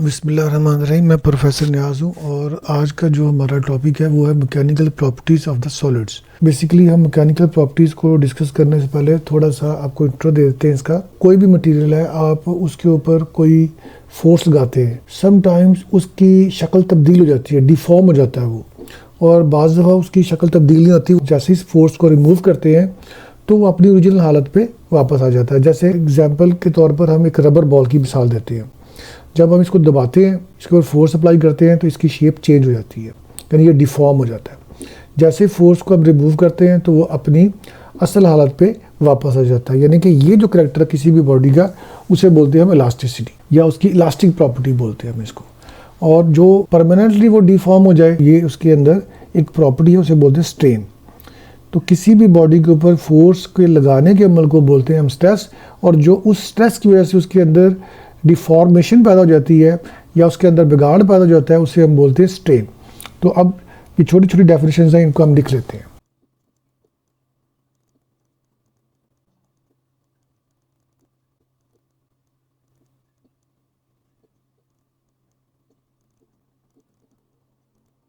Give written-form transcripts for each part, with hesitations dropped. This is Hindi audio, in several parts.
बिस्मिल्लाहिर्रहमानिर्रहीम। मैं प्रोफेसर नियाज़ हूँ और आज का जो हमारा टॉपिक है वो है mechanical properties of the solids. Basically हम मैकेनिकल प्रॉपर्टीज़ को डिस्कस करने से पहले थोड़ा सा आपको इंट्रो दे देते हैं इसका। कोई भी मटेरियल है, आप उसके ऊपर कोई फोर्स लगाते हैं, समटाइम्स उसकी शक्ल तब्दील हो जाती है, डिफॉर्म हो जाता है वो, और बाज़ दफ़ा उसकी शक्ल तब्दील नहीं होती। जैसे इस फोर्स को रिमूव करते हैं तो वो अपनी ओरिजिनल हालत पे वापस आ जाता है। जैसे एग्जांपल के तौर पर हम एक रबर बॉल की मिसाल देते हैं। जब हम इसको दबाते हैं, इसके ऊपर फोर्स अप्लाई करते हैं तो इसकी शेप चेंज हो जाती है, यानी ये डिफॉर्म हो जाता है। जैसे फोर्स को हम रिमूव करते हैं तो वो अपनी असल हालत पे वापस आ जाता है। यानी कि ये जो करैक्टर है किसी भी बॉडी का, उसे बोलते हैं हम इलास्टिसिटी, या उसकी इलास्टिक प्रॉपर्टी बोलते हैं हम इसको। और जो परमानेंटली वो डिफॉर्म हो जाए, ये उसके अंदर एक प्रॉपर्टी है, उसे बोलते हैं स्ट्रेन। तो किसी भी बॉडी के ऊपर फोर्स के लगाने के अमल को बोलते हैं हम स्ट्रेस, और जो उस स्ट्रेस की वजह से उसके अंदर डिफॉर्मेशन पैदा हो जाती है या उसके अंदर बिगाड़ पैदा हो जाता है, उसे हम बोलते हैं स्ट्रेन। तो अब ये छोटी छोटी डेफिनेशंस हैं, इनको हम लिख लेते हैं।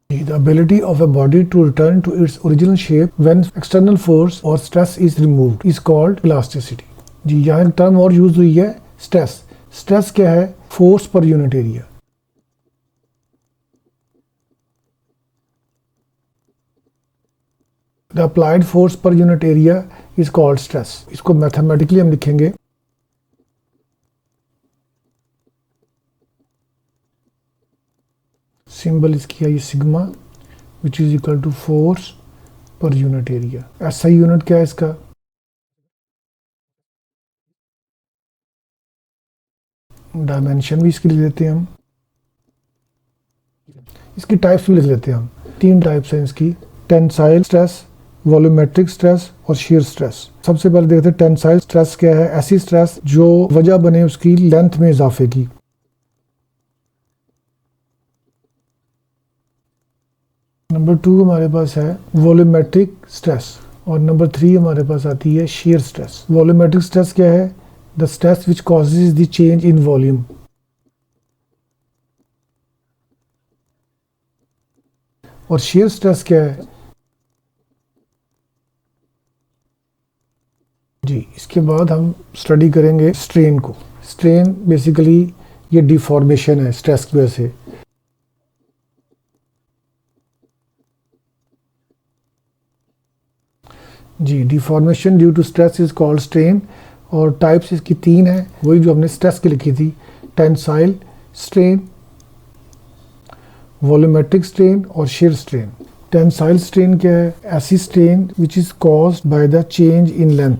The ability of a body to return to its original shape when external force or stress is removed is called elasticity। जी, यहाँ एक टर्म और यूज हुई है, स्ट्रेस। स्ट्रेस क्या है? फोर्स पर unit area. The applied force पर unit area is called stress. इसको मैथमेटिकली हम लिखेंगे सिंबल इसकी है ये sigma, which is equal to force पर यूनिट एरिया। ऐसा यूनिट क्या है इसका? डायमेंशन भी इसकी लिख देते हैं हम। इसकी टाइप्स भी लिख लेते हैं हम। 3 टाइप्स हैं इसकी: टेंसाइल स्ट्रेस, वॉल्यूमेट्रिक स्ट्रेस और shear स्ट्रेस। सबसे पहले देखते हैं टेंसाइल स्ट्रेस क्या है। ऐसी स्ट्रेस जो वजह बने उसकी लेंथ में इजाफे की। नंबर 2 हमारे पास है वॉल्यूमेट्रिक स्ट्रेस, और नंबर 3 हमारे पास आती है shear स्ट्रेस। वॉल्यूमेट्रिक स्ट्रेस क्या है? The stress which causes the change in volume. और shear स्ट्रेस क्या है? जी, इसके बाद हम स्टडी करेंगे स्ट्रेन को। स्ट्रेन बेसिकली ये डिफॉर्मेशन है स्ट्रेस की वजह से। जी, deformation due to stress is called strain, और टाइप्स इसकी 3 है, वही जो हमने स्ट्रेस की लिखी थी। टेंसाइल स्ट्रेन, वॉल्यूमेट्रिक स्ट्रेन और shear स्ट्रेन। टेंसाइल स्ट्रेन क्या है? ऐसी strain which is caused by the change in length.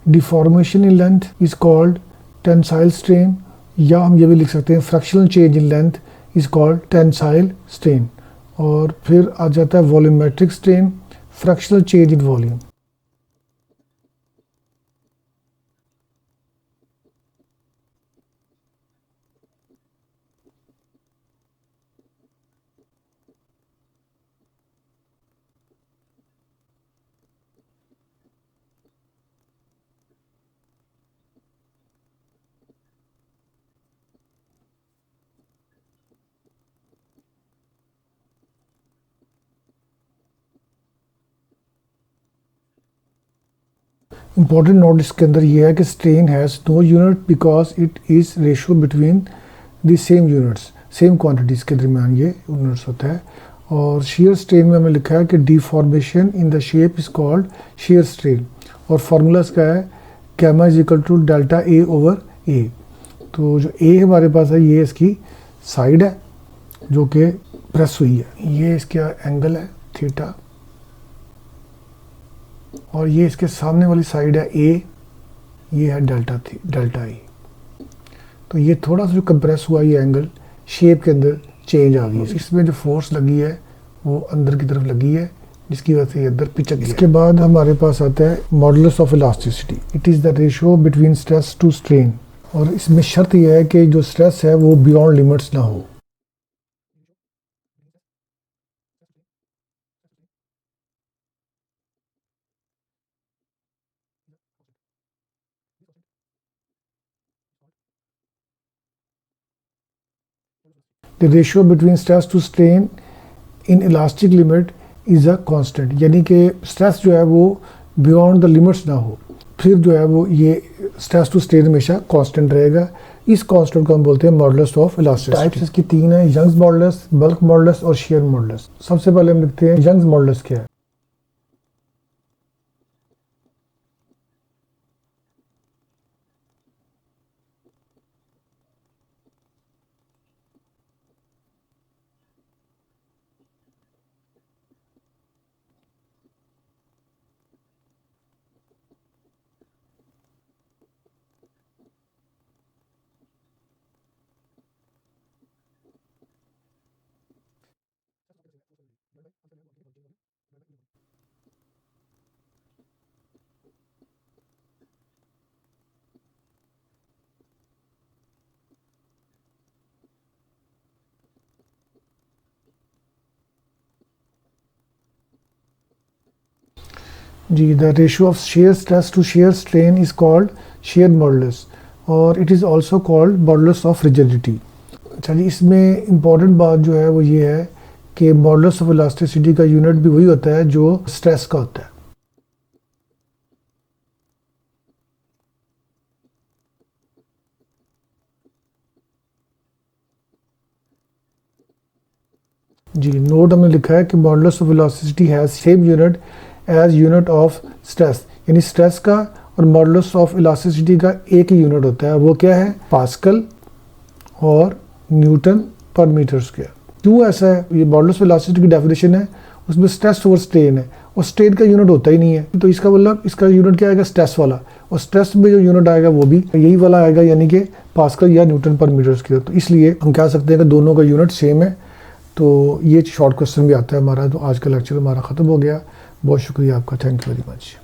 Deformation in length is called tensile strain, या हम ये भी लिख सकते हैं fractional change in length is called tensile strain. और फिर आ जाता है volumetric strain, fractional change in volume. Important note इसके अंदर ये है कि strain has no unit because it is ratio between the same units, same quantities के दरमियान ये यूनिट्स होता है। और shear स्ट्रेन में हमें लिखा है कि deformation in the shape is called shear strain, और फार्मूला इसका है gamma is equal to delta A over A. तो जो ए हमारे पास है ये इसकी साइड है जो कि प्रेस हुई है, ये इसका एंगल है थीटा, और ये इसके सामने वाली साइड है ए, ये है डेल्टा ए। तो ये थोड़ा सा जो कंप्रेस हुआ ये एंगल, शेप के अंदर चेंज आ गई है। इसमें जो फोर्स लगी है वो अंदर की तरफ लगी है, जिसकी वजह से ये अंदर पिचक गया। इसके बाद हमारे पास आता है modulus of elasticity. It is the ratio between stress to strain, और इसमें शर्त यह है कि जो स्ट्रेस है वो बियॉन्ड लिमिट्स ना हो। The ratio between stress to strain in elastic limit is a constant, यानी कि स्ट्रेस जो है वो बियॉन्ड द लिमिट्स ना हो, फिर जो है वो ये स्ट्रेस टू स्ट्रेन हमेशा कांस्टेंट रहेगा। इस कांस्टेंट को हम बोलते हैं मॉडुलस ऑफ इलास्टिसिटी। टाइप्स इसकी 3 है, यंग्स मॉडुलस, बल्क मॉडुलस और शेयर मॉडुलस। सबसे पहले हम लिखते हैं यंग्स मॉडुलस क्या है। जी, the ratio of shear stress to shear strain is called shear modulus और it is also called modulus of rigidity. अच्छा जी, इसमें इम्पॉर्टेंट बात जो है वो ये है कि मॉडुलस ऑफ इलास्टिसिटी का यूनिट भी वही होता है जो स्ट्रेस का होता है। जी, नोट हमने लिखा है कि modulus of elasticity has same unit as unit of stress, यानी स्ट्रेस का और मॉडुलस ऑफ इलास्टिसिटी का एक ही यूनिट होता है, वो क्या है, पास्कल और न्यूटन पर मीटर स्क्वायर। क्यों ऐसा है, ये मॉडुलस ऑफ इलास्टिसिटी की डेफिनेशन है, उसमें स्ट्रेस ओवर स्ट्रेन है और स्ट्रेन का यूनिट होता ही नहीं है, तो इसका मतलब इसका यूनिट क्या आएगा, स्ट्रेस वाला, और स्ट्रेस में जो यूनिट आएगा वो भी यही वाला आएगा, यानी कि पास्कल या न्यूटन पर मीटर स्क्वायर। तो इसलिए हम कह सकते हैं कि दोनों का यूनिट सेम है। तो ये शॉर्ट क्वेश्चन भी आता है हमारा। तो आज का लेक्चर हमारा ख़त्म हो गया। बहुत शुक्रिया आपका, थैंक यू वेरी मच।